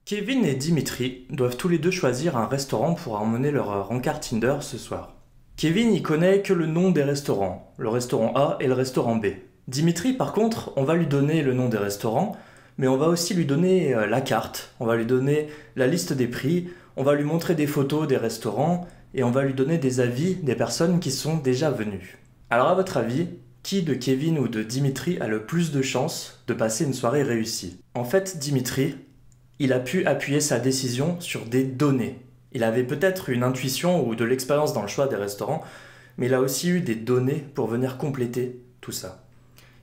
Kevin et Dimitri doivent tous les deux choisir un restaurant pour emmener leur rencard Tinder ce soir. Kevin, il connaît que le nom des restaurants, le restaurant A et le restaurant B. Dimitri, par contre, on va lui donner le nom des restaurants, mais on va aussi lui donner la carte, on va lui donner la liste des prix, on va lui montrer des photos des restaurants et on va lui donner des avis des personnes qui sont déjà venues. Alors à votre avis, qui de Kevin ou de Dimitri a le plus de chances de passer une soirée réussie? En fait, Dimitri, il a pu appuyer sa décision sur des données. Il avait peut-être une intuition ou de l'expérience dans le choix des restaurants, mais il a aussi eu des données pour venir compléter tout ça.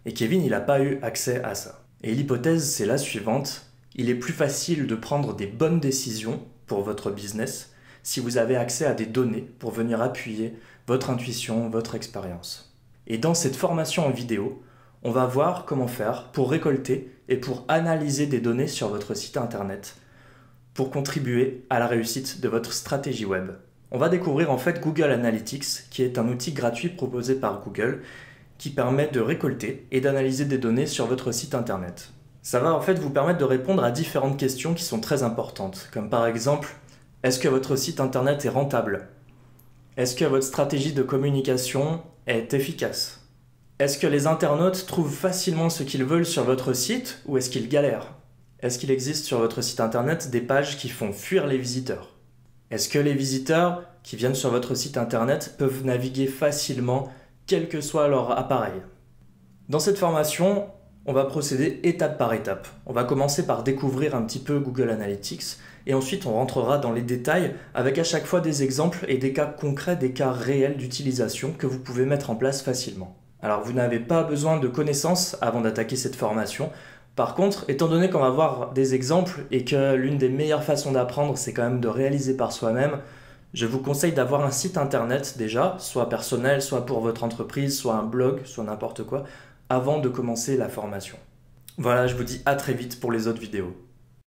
Et Kevin, il n'a pas eu accès à ça. Et l'hypothèse, c'est la suivante. Il est plus facile de prendre des bonnes décisions pour votre business si vous avez accès à des données pour venir appuyer votre intuition, votre expérience. Et dans cette formation en vidéo, on va voir comment faire pour récolter et pour analyser des données sur votre site internet pour contribuer à la réussite de votre stratégie web. On va découvrir en fait Google Analytics, qui est un outil gratuit proposé par Google qui permet de récolter et d'analyser des données sur votre site internet. Ça va en fait vous permettre de répondre à différentes questions qui sont très importantes, comme par exemple, est-ce que votre site internet est rentable? Est-ce que votre stratégie de communication est efficace? Est-ce que les internautes trouvent facilement ce qu'ils veulent sur votre site ou est-ce qu'ils galèrent? Est-ce qu'il existe sur votre site internet des pages qui font fuir les visiteurs? Est-ce que les visiteurs qui viennent sur votre site internet peuvent naviguer facilement quel que soit leur appareil? Dans cette formation, on va procéder étape par étape. On va commencer par découvrir un petit peu Google Analytics et ensuite on rentrera dans les détails avec à chaque fois des exemples et des cas concrets, des cas réels d'utilisation que vous pouvez mettre en place facilement. Alors vous n'avez pas besoin de connaissances avant d'attaquer cette formation. Par contre, étant donné qu'on va voir des exemples et que l'une des meilleures façons d'apprendre, c'est quand même de réaliser par soi-même, je vous conseille d'avoir un site internet déjà, soit personnel, soit pour votre entreprise, soit un blog, soit n'importe quoi, avant de commencer la formation. Voilà, je vous dis à très vite pour les autres vidéos.